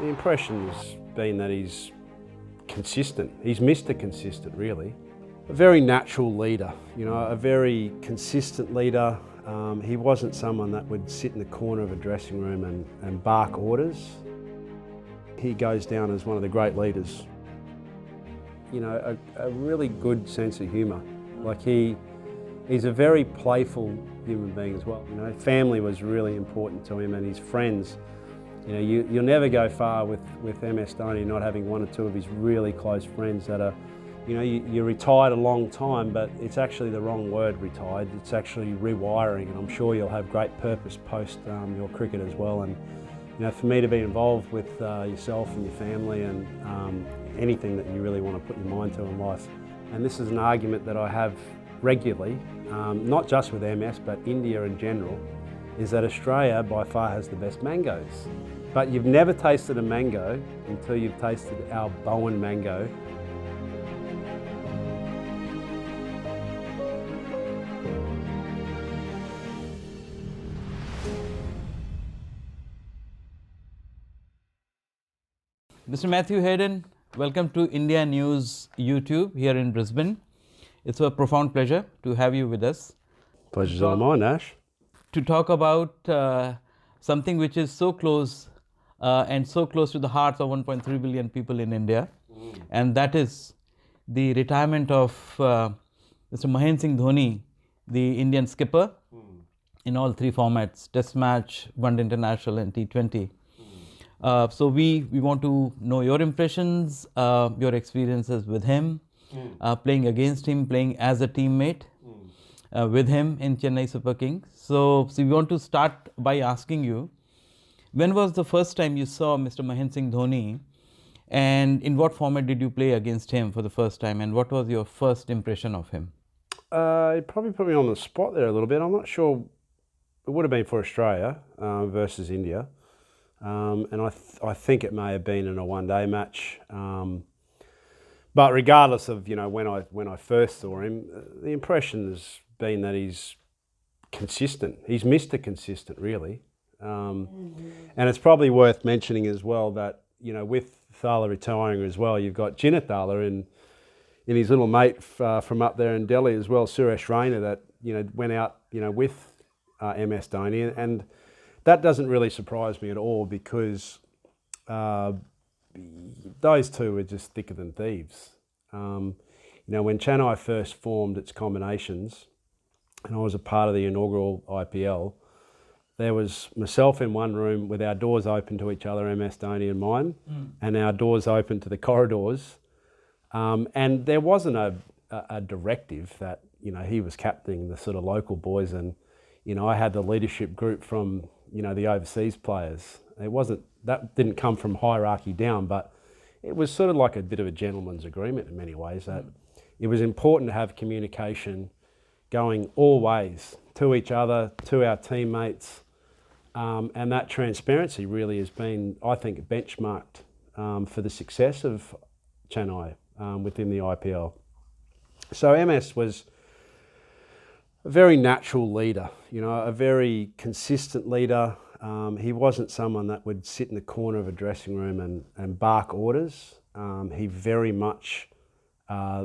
The impression's been that he's consistent. He's Mr Consistent, really. A very natural leader, a very consistent leader. He wasn't someone that would sit in the corner of a dressing room and bark orders. He goes down as one of the great leaders. A really good sense of humour. Like he's a very playful human being as well. Family was really important to him, and his friends. You'll never go far with MS Dhoni not having one or two of his really close friends that are, you're retired a long time, but it's actually the wrong word, retired. It's actually rewiring, and I'm sure you'll have great purpose post your cricket as well. And for me to be involved with yourself and your family and anything that you really want to put your mind to in life. And this is an argument that I have regularly, not just with MS, but India in general, is that Australia by far has the best mangoes. But you've never tasted a mango until you've tasted our Bowen mango. Mr. Matthew Hayden, welcome to India News YouTube here in Brisbane. It's a profound pleasure to have you with us. Pleasure's all mine, Ash. To talk about something which is so close and so close to the hearts of 1.3 billion people in India, and that is the retirement of Mr. Mahendra Dhoni, the Indian skipper, in all three formats: Test match, One Day International and T20. So we want to know your impressions, your experiences with him, playing against him, playing as a teammate with him in Chennai Super Kings. So we want to start by asking you, when was the first time you saw Mr. Mahendra Dhoni, and in what format did you play against him for the first time, and what was your first impression of him? You probably put me on the spot there a little bit. I'm not sure. It would have been for Australia versus India. And I think it may have been in a one-day match. But regardless of when I first saw him, the impression has been that he's consistent. He's Mr Consistent, really. And it's probably worth mentioning as well that with Thala retiring as well, you've got Jinnat Thala and his little mate from up there in Delhi as well, Suresh Raina, that went out with MS Dhoni, and that doesn't really surprise me at all, because those two are just thicker than thieves. When Chennai first formed its combinations, and I was a part of the inaugural IPL, there was myself in one room with our doors open to each other, MS Dhoni and mine, and our doors open to the corridors. And there wasn't a directive that, he was captaining the sort of local boys, and, I had the leadership group from, the overseas players. That didn't come from hierarchy down, but it was sort of like a bit of a gentleman's agreement in many ways, that it was important to have communication going all ways, to each other, to our teammates, and that transparency really has been, I think, benchmarked for the success of Chennai within the IPL. So MS was a very natural leader, a very consistent leader. He wasn't someone that would sit in the corner of a dressing room and bark orders. He very much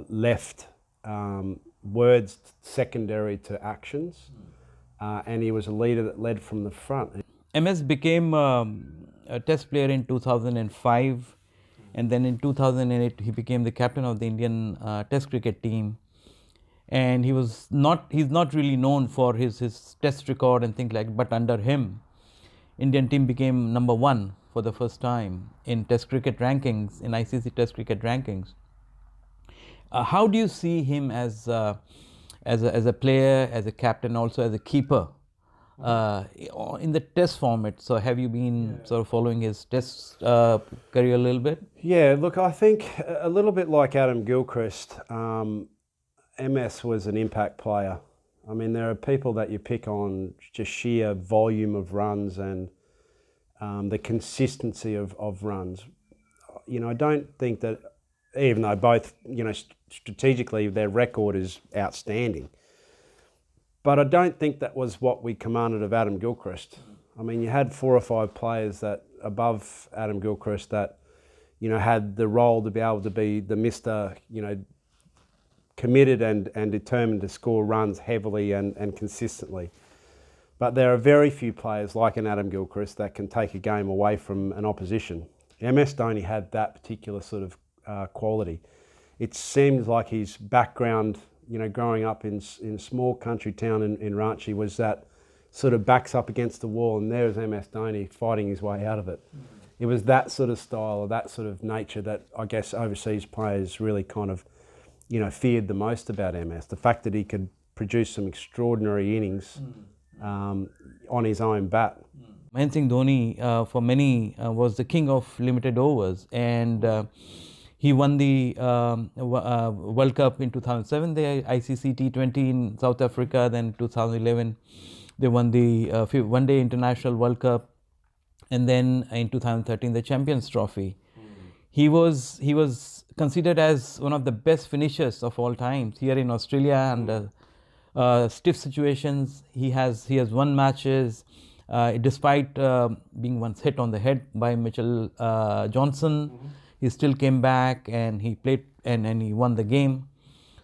left words secondary to actions, and he was a leader that led from the front. MS became a test player in 2005, and then in 2008 he became the captain of the Indian test cricket team. And he's not really known for his test record and things like that, but under him, Indian team became number 1 for the first time in test cricket rankings, in ICC test cricket rankings. How do you see him as a player, as a captain, also as a keeper in the test format? So have you been sort of following his test career a little bit? Yeah, look, I think a little bit like Adam Gilchrist, MS was an impact player. I mean, there are people that you pick on just sheer volume of runs and the consistency of runs. I don't think that, even though both, strategically their record is outstanding, But I don't think that was what we commanded of Adam Gilchrist. I mean, you had 4 or 5 players that above Adam Gilchrist that, you know, had the role to be able to be the Mr., you know, committed and determined to score runs heavily and consistently. But there are very few players like an Adam Gilchrist that can take a game away from an opposition. MS Dhoni had that particular sort of quality. It seems like his background, you know, growing up in a small country town in Ranchi was that sort of backs up against the wall, and there's MS Dhoni fighting his way out of it. It was that sort of style or that sort of nature that I guess overseas players really kind of, you know, feared the most about MS. The fact that he could produce some extraordinary innings on his own bat. Mahendra Singh Dhoni, for many, was the king of limited overs, and he won the World Cup in 2007, the ICC T20 in South Africa. Then 2011, they won the One Day International World Cup, and then in 2013, the Champions Trophy. He was considered as one of the best finishers of all times here in Australia under stiff situations. He has won matches despite being once hit on the head by Mitchell Johnson. He still came back and he played and he won the game.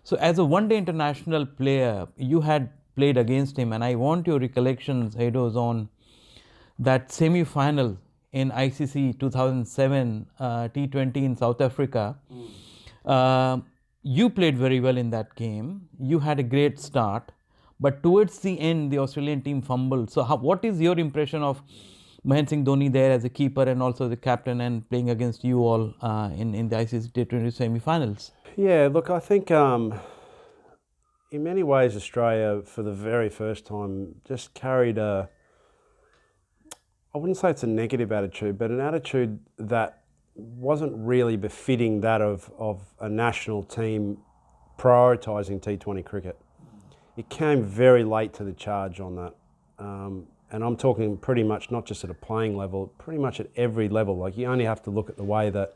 So as a one-day international player, you had played against him, and I want your recollections, Hayden'S, on that semi-final in ICC 2007 T20 in South Africa. You played very well in that game. You had a great start, but towards the end, the Australian team fumbled. So what is your impression of Mahendra Singh Dhoni there as a keeper and also the captain and playing against you all in the ICC T20 semi-finals? Yeah, look, I think in many ways Australia, for the very first time, just carried I wouldn't say it's a negative attitude, but an attitude that wasn't really befitting that of a national team prioritising T20 cricket. It came very late to the charge on that. And I'm talking pretty much not just at a playing level, pretty much at every level. Like, you only have to look at the way that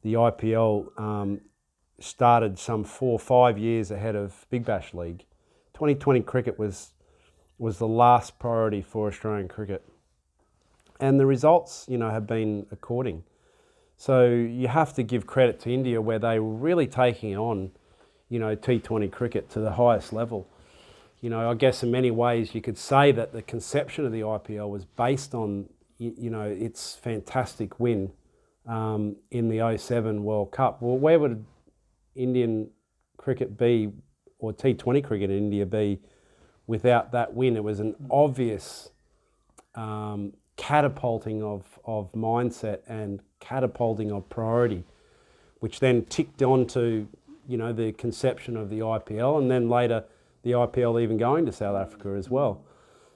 the IPL started some 4 or 5 years ahead of Big Bash League. 2020 cricket was the last priority for Australian cricket. And the results, you know, have been according. So you have to give credit to India, where they were really taking on, you know, T20 cricket to the highest level. You know, I guess in many ways you could say that the conception of the IPL was based on, you know, its fantastic win in the 07 World Cup. Well, where would Indian cricket be, or T20 cricket in India be, without that win? It was an obvious catapulting of mindset and catapulting of priority, which then ticked on to, you know, the conception of the IPL, and then later the IPL even going to South Africa as well.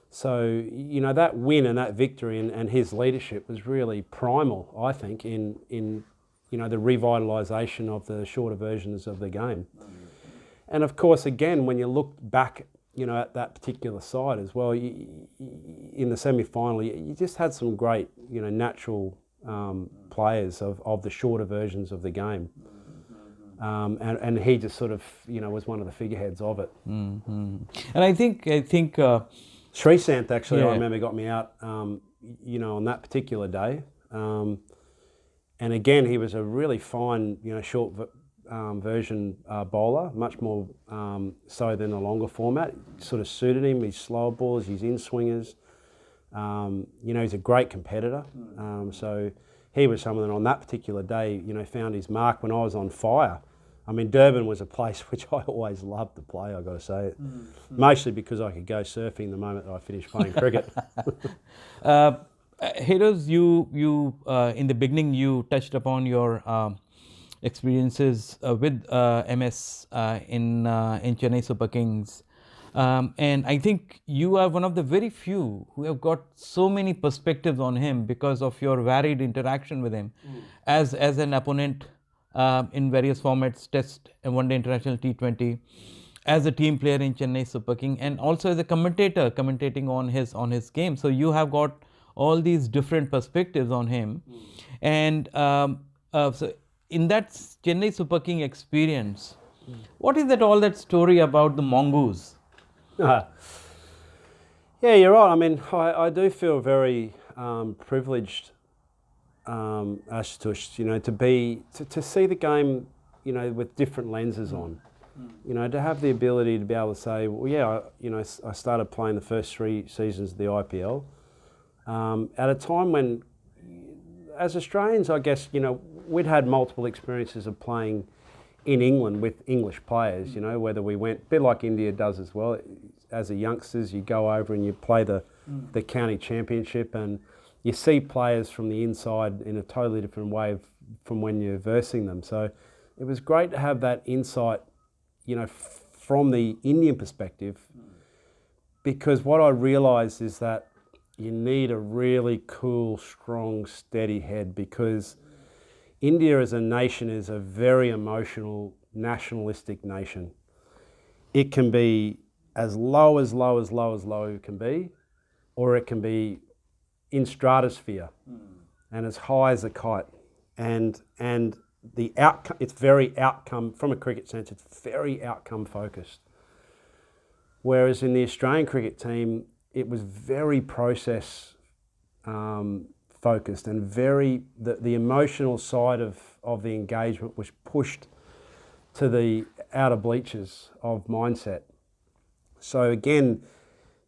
So, you know, that win and that victory and his leadership was really primal, I think, in you know, the revitalisation of the shorter versions of the game. And of course, again, when you look back, you know, at that particular side as well, in the semi-final, you just had some great, you know, natural players of the shorter versions of the game. And he just sort of, you know, was one of the figureheads of it. Mm-hmm. And I think Srisanth actually, yeah. I remember, got me out, you know, on that particular day. And again, he was a really fine, you know, short version bowler, much more so than the longer format. It sort of suited him, his slower balls, his in-swingers. You know, he's a great competitor. So he was someone that on that particular day, you know, found his mark when I was on fire. I mean, Durban was a place which I always loved to play, I've got to say it. Mostly because I could go surfing the moment that I finished playing cricket. Hayden'S, you in the beginning, you touched upon your experiences with MS in Chennai Super Kings. And I think you are one of the very few who have got so many perspectives on him because of your varied interaction with him as an opponent in various formats, Test and One Day International T20, as a team player in Chennai Super King, and also as a commentator commentating on his game. So you have got all these different perspectives on him. And so in that Chennai Super King experience, what is all that story about the Mongoose? Yeah, you're right. I mean, I do feel very privileged, Ashutosh, you know, to see the game, you know, with different lenses on. You know, to have the ability to be able to say, well, yeah, you know, I started playing the first 3 seasons of the IPL at a time when, as Australians, I guess, you know, we'd had multiple experiences of playing in England with English players, you know, whether we went, a bit like India does as well. As a youngsters, you go over and you play the county championship, and you see players from the inside in a totally different way from when you're versing them. So it was great to have that insight, you know, from the Indian perspective, because what I realised is that you need a really cool, strong, steady head, because India as a nation is a very emotional, nationalistic nation. It can be as low as low as low as low it can be, or it can be in stratosphere and as high as a kite. And the outcome, it's very outcome, from a cricket sense, it's very outcome focused. Whereas in the Australian cricket team, it was very process focused, and very, the emotional side of the engagement was pushed to the outer bleachers of mindset. So again,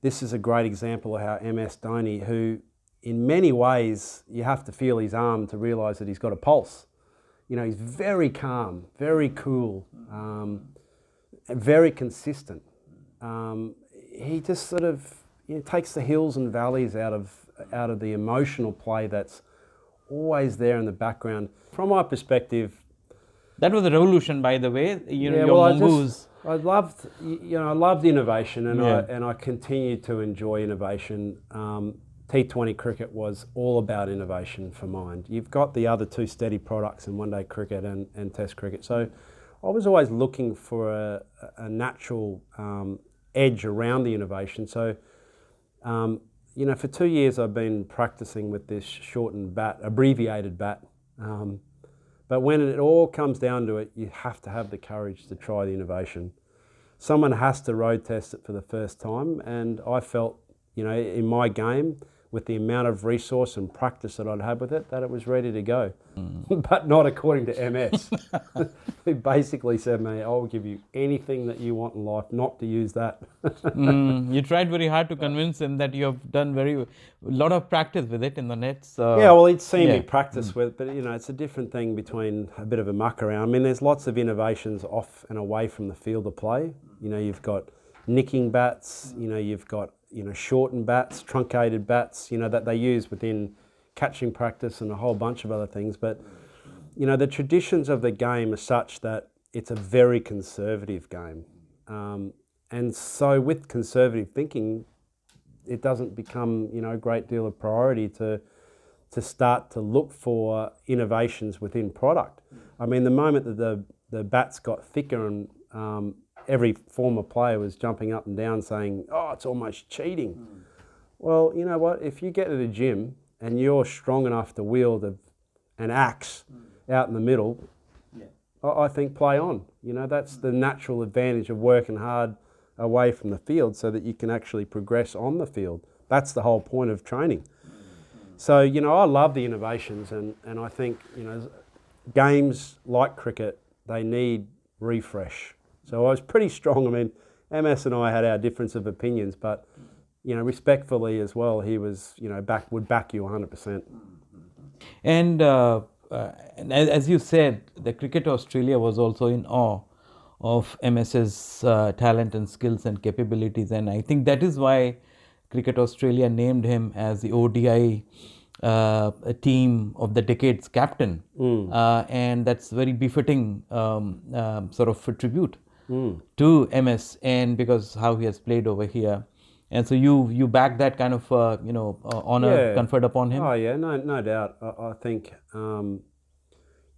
this is a great example of how MS Dhoni, who in many ways you have to feel his arm to realise that he's got a pulse. You know, he's very calm, very cool, very consistent. He just sort of, you know, takes the hills and valleys out of the emotional play that's always there in the background. From my perspective, that was a revolution, by the way. You know, yeah, your well, Mongoose. I loved innovation, and Yeah. I continue to enjoy innovation. T20 cricket was all about innovation for mine. You've got the other 2 steady products in one-day cricket and Test cricket. So I was always looking for a natural edge around the innovation. So, you know, for 2 years I've been practicing with this shortened bat, abbreviated bat. But when it all comes down to it, you have to have the courage to try the innovation. Someone has to road test it for the first time, and I felt, you know, in my game, with the amount of resource and practice that I'd had with it, that it was ready to go. But not according to MS, who basically said, mate, I'll give you anything that you want in life, not to use that. You tried very hard to convince him that you have done a lot of practice with it in the nets. Yeah, well, he'd seen me yeah. practice with it, but, you know, it's a different thing between a bit of a muck around. I mean, there's lots of innovations off and away from the field of play. You know, you've got nicking bats, you know, you've got, you know, shortened bats, truncated bats, you know, that they use within catching practice and a whole bunch of other things. But, you know, the traditions of the game are such that it's a very conservative game. And so with conservative thinking, it doesn't become, you know, a great deal of priority to start to look for innovations within product. I mean, the moment that the bats got thicker and every former player was jumping up and down saying, oh, it's almost cheating. Well, you know what, if you get to the gym and you're strong enough to wield an axe out in the middle, I think play on. You know, that's the natural advantage of working hard away from the field so that you can actually progress on the field. That's the whole point of training. So, you know, I love the innovations, and I think, you know, games like cricket, they need refresh. So I was pretty strong. I mean, MS and I had our difference of opinions, but, you know, respectfully as well, he was, you know, would back you 100%. And as you said, the Cricket Australia was also in awe of MS's talent and skills and capabilities, and I think that is why Cricket Australia named him as the ODI team of the decade's captain, and that's very befitting sort of a tribute to MS, and because how he has played over here. And so you back that kind of honor conferred upon him. Oh yeah, no doubt. I think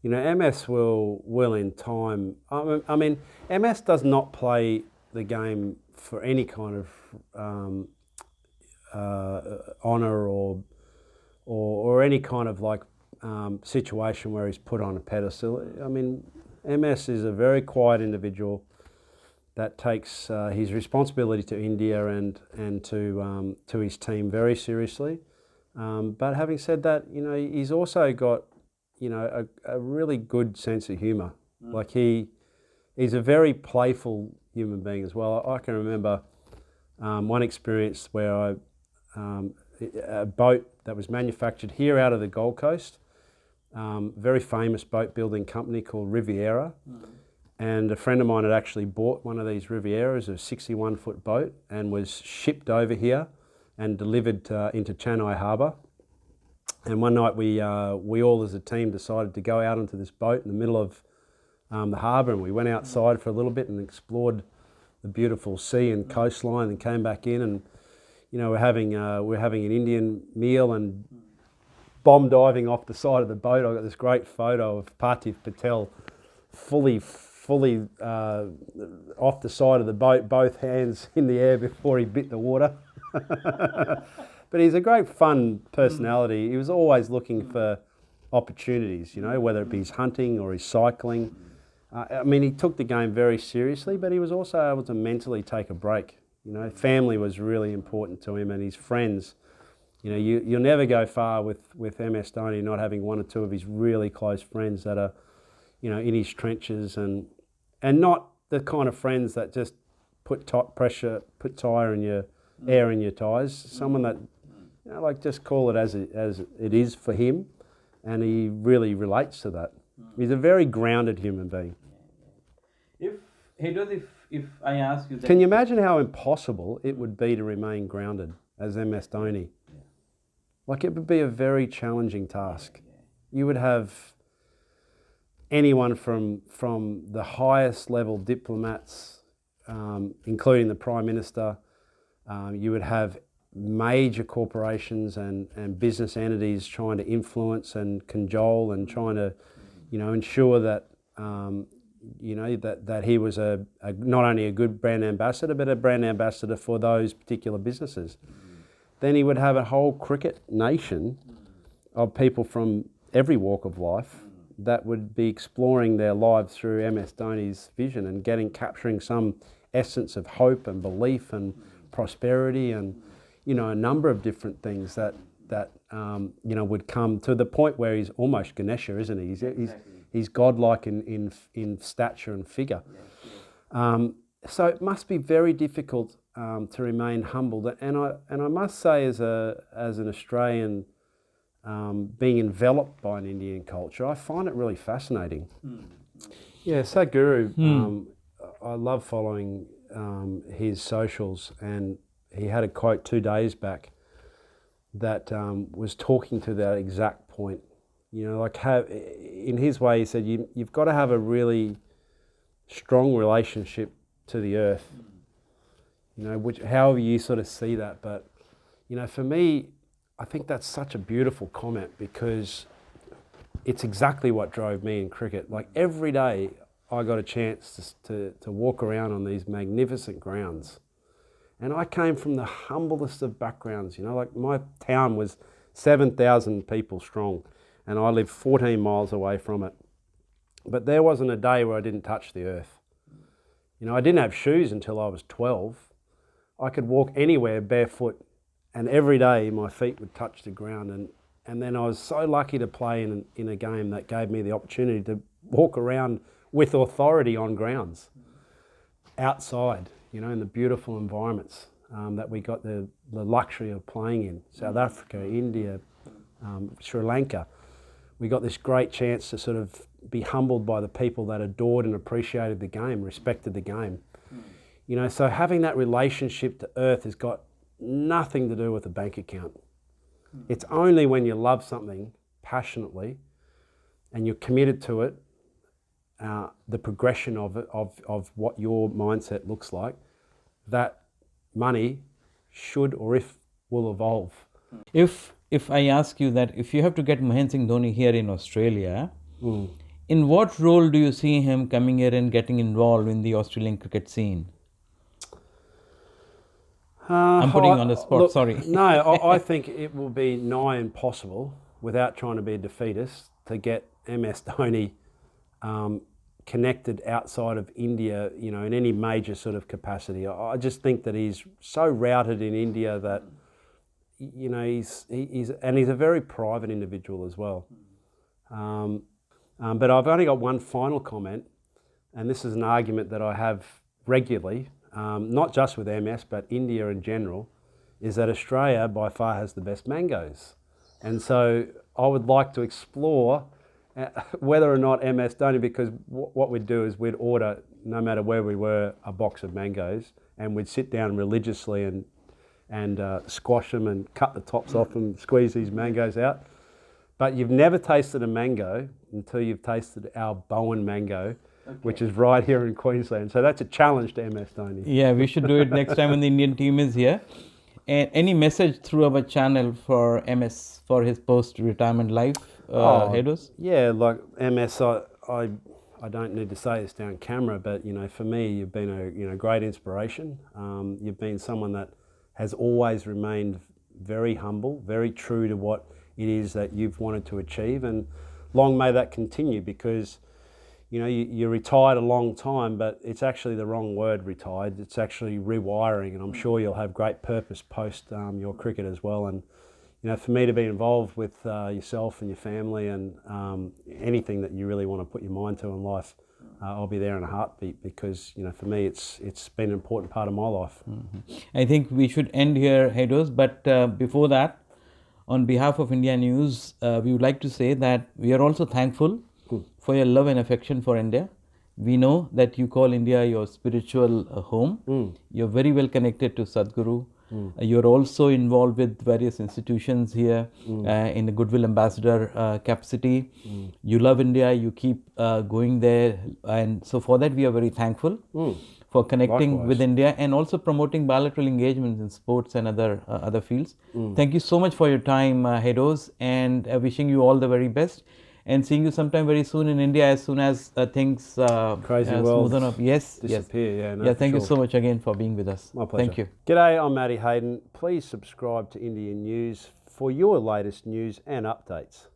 you know, MS will in time. I mean, MS does not play the game for any kind of honor or any kind of like situation where he's put on a pedestal. I mean, MS is a very quiet individual. that takes his responsibility to India and to his team very seriously. But having said that, you know, he's also got, you know, a really good sense of humour. Like he's a very playful human being as well. I can remember one experience where a boat that was manufactured here out of the Gold Coast, very famous boat building company called Riviera. And a friend of mine had actually bought one of these Rivieras, a 61-foot boat, and was shipped over here and delivered into Chennai Harbour. And one night we all as a team decided to go out onto this boat in the middle of the harbour, and we went outside for a little bit and explored the beautiful sea and coastline, and came back in, and you know, we're having an Indian meal and bomb diving off the side of the boat. I got this great photo of Partiv Patel fully off the side of the boat, both hands in the air before he bit the water. But he's a great fun personality. He was always looking for opportunities, you know, whether it be his hunting or his cycling. I mean, he took the game very seriously, but he was also able to mentally take a break. You know, family was really important to him, and his friends. You know, you'll never go far with MS Dhoni not having one or two of his really close friends that are, you know, in his trenches, and not the kind of friends that just put air in your tyres. Someone that, you know, like, just call it as it is for him, and he really relates to that. He's a very grounded human being. If I ask you that, can you imagine how impossible it would be to remain grounded as MS Dhoni? Like, it would be a very challenging task. You would have anyone from the highest level diplomats, including the Prime Minister. You would have major corporations and business entities trying to influence and cajole and trying to, you know, ensure that, you know, that he was not only a good brand ambassador, but a brand ambassador for those particular businesses. Then he would have a whole cricket nation of people from every walk of life that would be exploring their lives through MS Dhoni's vision and capturing some essence of hope and belief and prosperity, and, you know, a number of different things that you know, would come to the point where he's almost Ganesha, isn't he? He's godlike in stature and figure. So it must be very difficult to remain humbled. And I must say, as an Australian, being enveloped by an Indian culture, I find it really fascinating. Yeah, Sadhguru, I love following his socials, and he had a quote 2 days back that was talking to that exact point. You know, like, in his way, he said, you've got to have a really strong relationship to the earth. You know, however you sort of see that, but, you know, for me, I think that's such a beautiful comment, because it's exactly what drove me in cricket. Like, every day I got a chance to walk around on these magnificent grounds. And I came from the humblest of backgrounds, you know, like, my town was 7,000 people strong, and I lived 14 miles away from it. But there wasn't a day where I didn't touch the earth. You know, I didn't have shoes until I was 12. I could walk anywhere barefoot, and every day my feet would touch the ground. And then I was so lucky to play in a game that gave me the opportunity to walk around with authority on grounds, outside, you know, in the beautiful environments that we got the luxury of playing in. South Africa, India, Sri Lanka. We got this great chance to sort of be humbled by the people that adored and appreciated the game, respected the game. You know, so having that relationship to earth has got nothing to do with a bank account. It's only when you love something passionately and you're committed to it, the progression of it, of what your mindset looks like, that money should or will evolve. If I ask you that, if you have to get Mahendra Singh Dhoni here in Australia, in what role do you see him coming here and getting involved in the Australian cricket scene? I'm putting you on the spot, look, sorry. No, I think it will be nigh impossible, without trying to be a defeatist, to get MS Dhoni connected outside of India, you know, in any major sort of capacity. I just think that he's so routed in India that, you know, he's a very private individual as well. But I've only got one final comment, and this is an argument that I have regularly, not just with MS, but India in general, is that Australia by far has the best mangoes. And so I would like to explore whether or not MS Dhoni, because what we'd do is we'd order, no matter where we were, a box of mangoes, and we'd sit down religiously and squash them and cut the tops off and squeeze these mangoes out. But you've never tasted a mango until you've tasted our Bowen mango, which is right here in Queensland. So that's a challenge to MS Dhoni. Yeah, we should do it next time when the Indian team is here. And any message through our channel for MS for his post-retirement life, Hayden'S? Yeah, like MS, I don't need to say this down camera, but you know, for me, you've been a great inspiration. You've been someone that has always remained very humble, very true to what it is that you've wanted to achieve, and long may that continue, because you know, you retired a long time, but it's actually the wrong word, retired. It's actually rewiring, and I'm sure you'll have great purpose post your cricket as well. And you know, for me to be involved with yourself and your family and anything that you really want to put your mind to in life, I'll be there in a heartbeat, because you know, for me, it's been an important part of my life. I think we should end here, Hayden'S, but before that, on behalf of India News, we would like to say that we are also thankful for your love and affection for India. We know that you call India your spiritual home. You're very well connected to Sadhguru. You're also involved with various institutions here in the Goodwill Ambassador capacity. You love India, you keep going there, and so for that we are very thankful for connecting Likewise. with India and also promoting bilateral engagements in sports and other fields. Thank you so much for your time, Hayden'S, and wishing you all the very best. And seeing you sometime very soon in India, as soon as things smoothen up. Yes, disappear. yes. Yeah, no, yeah. Thank you sure. so much again for being with us. My pleasure. Thank you. G'day, I'm Matty Hayden. Please subscribe to Indian News for your latest news and updates.